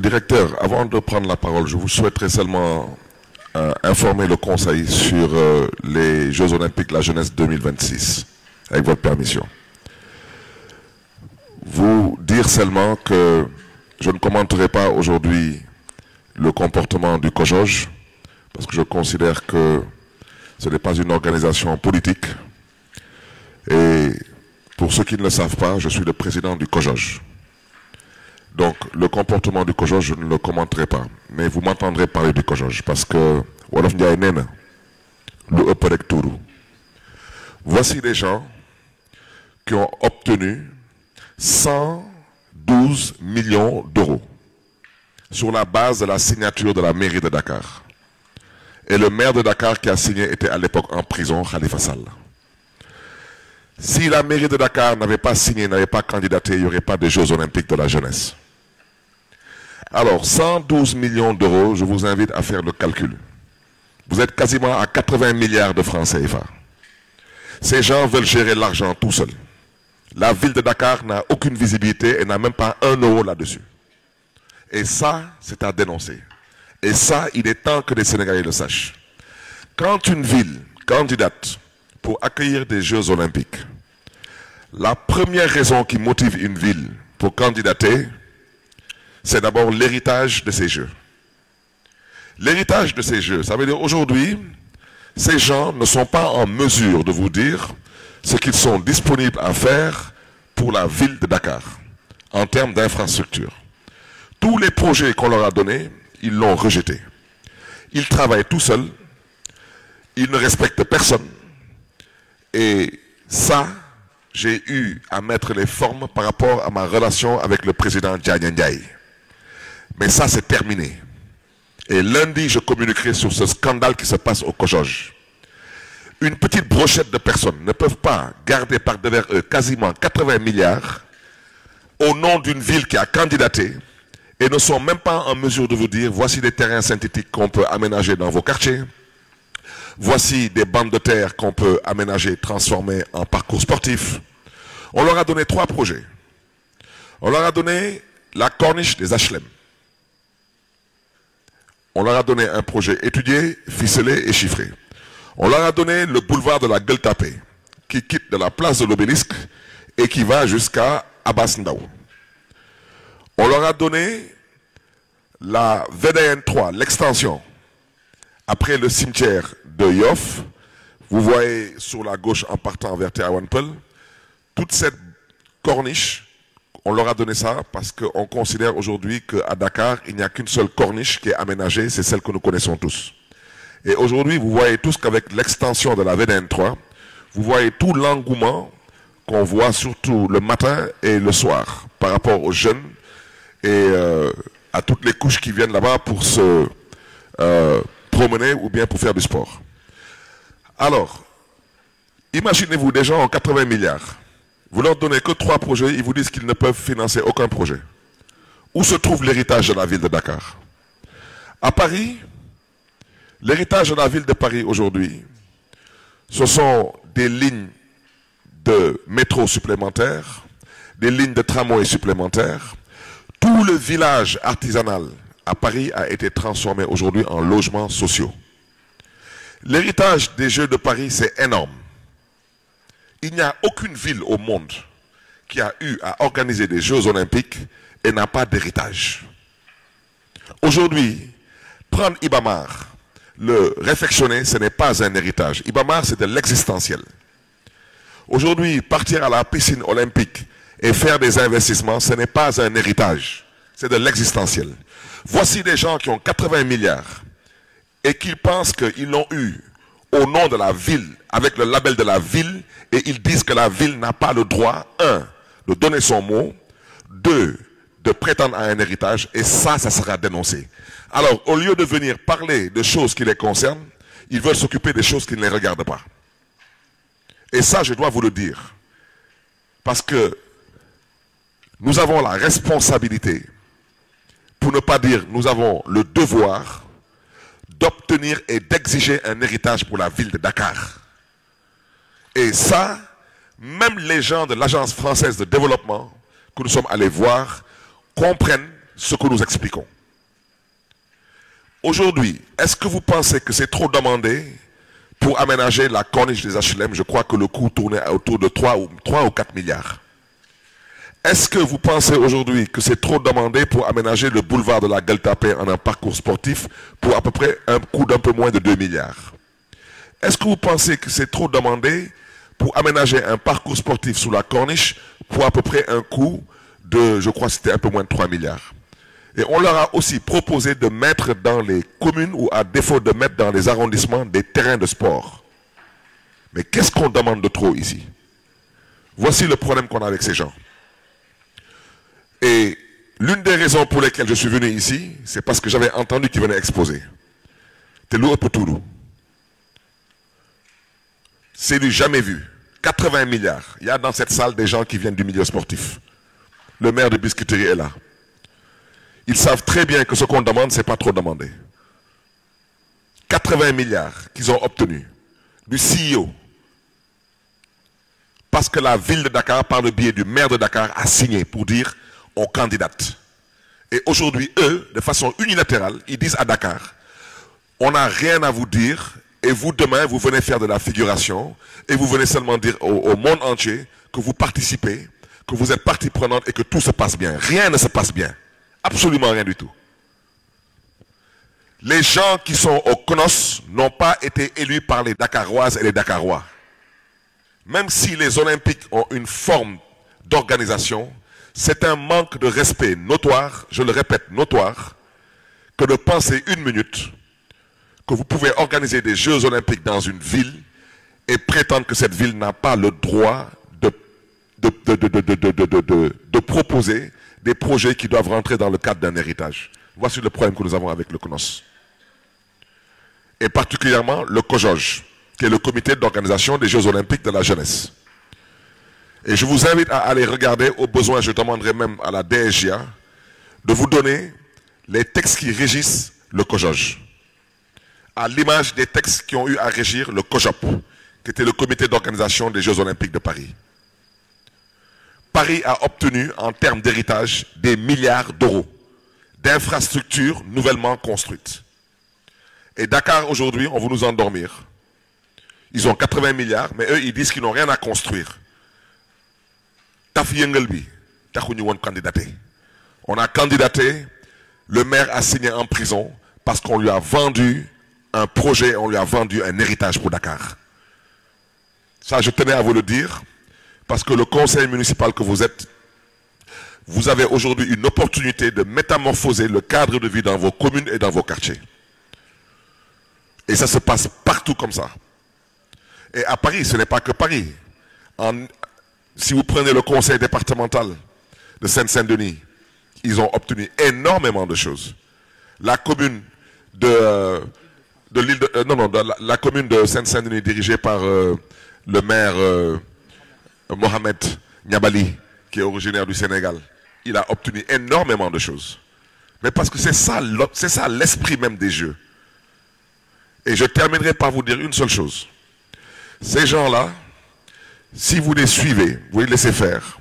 Directeur, avant de prendre la parole, je vous souhaiterais seulement informer le Conseil sur les Jeux Olympiques de la Jeunesse 2026, avec votre permission. Vous dire seulement que je ne commenterai pas aujourd'hui le comportement du COJOJ, parce que je considère que ce n'est pas une organisation politique. Et pour ceux qui ne le savent pas, je suis le président du COJOJ. Donc, le comportement du COJOJ, je ne le commenterai pas. Mais vous m'entendrez parler du COJOJ, parce que Wolof Ndiaye nena, lu ëpp rek tuuru. Voici des gens qui ont obtenu 112 millions d'euros sur la base de la signature de la mairie de Dakar. Et le maire de Dakar qui a signé était à l'époque en prison, Khalifa Sall. Si la mairie de Dakar n'avait pas signé, n'avait pas candidaté, il n'y aurait pas de Jeux Olympiques de la jeunesse. Alors, 112 millions d'euros, je vous invite à faire le calcul. Vous êtes quasiment à 80 milliards de francs CFA. Ces gens veulent gérer l'argent tout seuls. La ville de Dakar n'a aucune visibilité et n'a même pas 1 euro là-dessus. Et ça, c'est à dénoncer. Et ça, il est temps que les Sénégalais le sachent. Quand une ville candidate pour accueillir des Jeux Olympiques, la première raison qui motive une ville pour candidater, c'est d'abord l'héritage de ces Jeux. L'héritage de ces Jeux, ça veut dire aujourd'hui, ces gens ne sont pas en mesure de vous dire ce qu'ils sont disponibles à faire pour la ville de Dakar, en termes d'infrastructure. Tous les projets qu'on leur a donnés, ils l'ont rejeté. Ils travaillent tout seuls, ils ne respectent personne. Et ça, j'ai eu à mettre les formes par rapport à ma relation avec le président Diagne Ndiaye. Mais ça, c'est terminé. Et lundi, je communiquerai sur ce scandale qui se passe au COJOJ. Une petite brochette de personnes ne peuvent pas garder par derrière eux quasiment 80 milliards au nom d'une ville qui a candidaté et ne sont même pas en mesure de vous dire voici des terrains synthétiques qu'on peut aménager dans vos quartiers. Voici des bandes de terre qu'on peut aménager, transformer en parcours sportif. On leur a donné 3 projets. On leur a donné la corniche des HLM. On leur a donné un projet étudié, ficelé et chiffré. On leur a donné le boulevard de la Gueule Tapée, qui quitte de la place de l'Obélisque et qui va jusqu'à Abass Ndao. On leur a donné la VDN 3, l'extension. Après le cimetière de Yoff, vous voyez sur la gauche en partant vers Tivaouane-Peulh, toute cette corniche, on leur a donné ça parce qu'on considère aujourd'hui qu'à Dakar, il n'y a qu'une seule corniche qui est aménagée, c'est celle que nous connaissons tous. Et aujourd'hui, vous voyez tous qu'avec l'extension de la VDN 3, vous voyez tout l'engouement qu'on voit surtout le matin et le soir par rapport aux jeunes et à toutes les couches qui viennent là-bas pour se promener ou bien pour faire du sport. Alors, imaginez-vous des gens en 80 milliards. Vous leur donnez que 3 projets, ils vous disent qu'ils ne peuvent financer aucun projet. Où se trouve l'héritage de la ville de Dakar? À Paris, l'héritage de la ville de Paris aujourd'hui, ce sont des lignes de métro supplémentaires, des lignes de tramway supplémentaires. Tout le village artisanal à Paris a été transformé aujourd'hui en logements sociaux. L'héritage des Jeux de Paris, c'est énorme. Il n'y a aucune ville au monde qui a eu à organiser des Jeux Olympiques et n'a pas d'héritage. Aujourd'hui, prendre Ibamar, le réfectionner, ce n'est pas un héritage. Ibamar, c'est de l'existentiel. Aujourd'hui, partir à la piscine olympique et faire des investissements, ce n'est pas un héritage. C'est de l'existentiel. Voici des gens qui ont 80 milliards et qui pensent qu'ils l'ont eu au nom de la ville, avec le label de la ville, et ils disent que la ville n'a pas le droit, 1, de donner son mot, 2, de prétendre à un héritage, et ça sera dénoncé. Alors, au lieu de venir parler de choses qui les concernent, ils veulent s'occuper des choses qui ne les regardent pas. Et ça, je dois vous le dire. Parce que nous avons la responsabilité, pour ne pas dire nous avons le devoir, d'obtenir et d'exiger un héritage pour la ville de Dakar. Et ça, même les gens de l'Agence française de développement que nous sommes allés voir comprennent ce que nous expliquons. Aujourd'hui, est-ce que vous pensez que c'est trop demandé pour aménager la corniche des HLM? Je crois que le coût tournait autour de 3 ou 4 milliards. Est-ce que vous pensez aujourd'hui que c'est trop demandé pour aménager le boulevard de la Gueule-Tapée en un parcours sportif pour à peu près un coût d'un peu moins de 2 milliards? Est-ce que vous pensez que c'est trop demandé pour aménager un parcours sportif sous la corniche pour à peu près un coût de, je crois que c'était un peu moins de 3 milliards? Et on leur a aussi proposé de mettre dans les communes, ou à défaut de mettre dans les arrondissements, des terrains de sport. Mais qu'est-ce qu'on demande de trop ici? Voici le problème qu'on a avec ces gens. Et l'une des raisons pour lesquelles je suis venu ici, c'est parce que j'avais entendu qu'ils venaient exposer. Telou Potoulou. C'est du jamais vu. 80 milliards. Il y a dans cette salle des gens qui viennent du milieu sportif. Le maire de Biscuiterie est là. Ils savent très bien que ce qu'on demande, ce n'est pas trop demandé. 80 milliards qu'ils ont obtenus du CEO. Parce que la ville de Dakar, par le biais du maire de Dakar, a signé pour dire on candidate. Et aujourd'hui, eux, de façon unilatérale, ils disent à Dakar, on n'a rien à vous dire, et vous, demain, vous venez faire de la figuration, et vous venez seulement dire au monde entier que vous participez, que vous êtes partie prenante et que tout se passe bien. Rien ne se passe bien. Absolument rien du tout. Les gens qui sont au CNOS n'ont pas été élus par les Dakaroises et les Dakarois. Même si les Olympiques ont une forme d'organisation, c'est un manque de respect notoire, je le répète, notoire, que de penser une minute que vous pouvez organiser des Jeux Olympiques dans une ville et prétendre que cette ville n'a pas le droit de proposer des projets qui doivent rentrer dans le cadre d'un héritage. Voici le problème que nous avons avec le CNOS. Et particulièrement le COJOJ, qui est le comité d'organisation des Jeux Olympiques de la jeunesse. Et je vous invite à aller regarder, au besoin je demanderai même à la DSGA de vous donner les textes qui régissent le COJOJ, à l'image des textes qui ont eu à régir le COJOP, qui était le comité d'organisation des Jeux Olympiques de Paris. Paris a obtenu en termes d'héritage des milliards d'euros d'infrastructures nouvellement construites. Et Dakar aujourd'hui, on veut nous endormir. Ils ont 80 milliards, mais eux ils disent qu'ils n'ont rien à construire. On a candidaté, le maire a signé en prison parce qu'on lui a vendu un projet, on lui a vendu un héritage pour Dakar. Ça, je tenais à vous le dire, parce que le conseil municipal que vous êtes, vous avez aujourd'hui une opportunité de métamorphoser le cadre de vie dans vos communes et dans vos quartiers. Et ça se passe partout comme ça. Et à Paris, ce n'est pas que Paris. Si vous prenez le conseil départemental de Seine-Saint-Denis, ils ont obtenu énormément de choses. La commune de l'île de la commune de Seine-Saint-Denis dirigée par le maire Mohamed Niabali, qui est originaire du Sénégal, il a obtenu énormément de choses. Mais parce que c'est ça l'esprit même des Jeux. Et je terminerai par vous dire une seule chose. Ces gens-là, si vous les suivez, vous les laissez faire,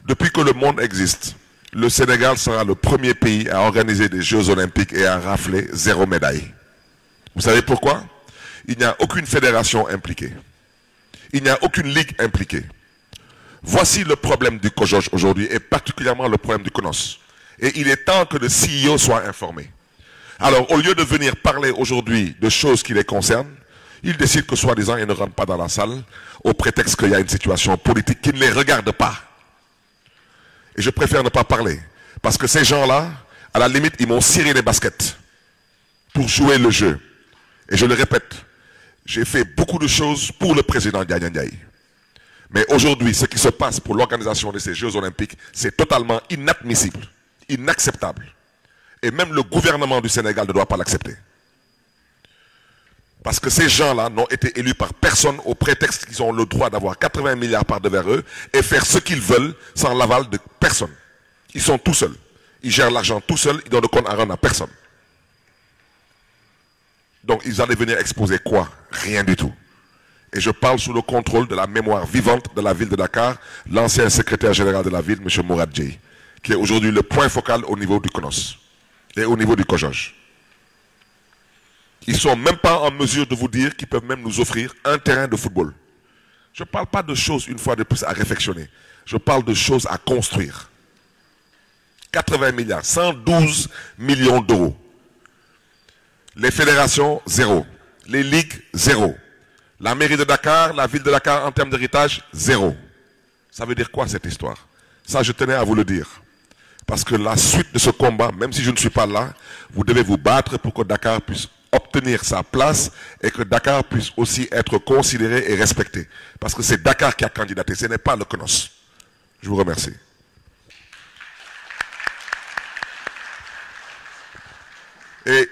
depuis que le monde existe, le Sénégal sera le premier pays à organiser des Jeux Olympiques et à rafler 0 médaille. Vous savez pourquoi? Il n'y a aucune fédération impliquée. Il n'y a aucune ligue impliquée. Voici le problème du COJOJ aujourd'hui, et particulièrement le problème du CNOS. Et il est temps que le CEO soit informé. Alors, au lieu de venir parler aujourd'hui de choses qui les concernent, ils décident que soi-disant, ils ne rentrent pas dans la salle au prétexte qu'il y a une situation politique qui ne les regarde pas. Et je préfère ne pas parler. Parce que ces gens-là, à la limite, ils m'ont ciré les baskets pour jouer le jeu. Et je le répète, j'ai fait beaucoup de choses pour le président Ndiaye Ndiaye. Mais aujourd'hui, ce qui se passe pour l'organisation de ces Jeux Olympiques, c'est totalement inadmissible, inacceptable. Et même le gouvernement du Sénégal ne doit pas l'accepter. Parce que ces gens-là n'ont été élus par personne au prétexte qu'ils ont le droit d'avoir 80 milliards par devers eux et faire ce qu'ils veulent sans l'aval de personne. Ils sont tout seuls. Ils gèrent l'argent tout seuls, ils donnent de compte à rendre à personne. Donc ils allaient venir exposer quoi? Rien du tout. Et je parle sous le contrôle de la mémoire vivante de la ville de Dakar, l'ancien secrétaire général de la ville, M. Mourad Djei, qui est aujourd'hui le point focal au niveau du CONOS et au niveau du COJOJ. Ils ne sont même pas en mesure de vous dire qu'ils peuvent même nous offrir un terrain de football. Je ne parle pas de choses, une fois de plus, à réflexionner. Je parle de choses à construire. 80 milliards, 112 millions d'euros. Les fédérations, zéro. Les ligues, zéro. La mairie de Dakar, la ville de Dakar, en termes d'héritage, zéro. Ça veut dire quoi cette histoire? Ça, je tenais à vous le dire. Parce que la suite de ce combat, même si je ne suis pas là, vous devez vous battre pour que Dakar puisse obtenir sa place et que Dakar puisse aussi être considéré et respecté. Parce que c'est Dakar qui a candidaté, ce n'est pas le CONOS. Je vous remercie. Et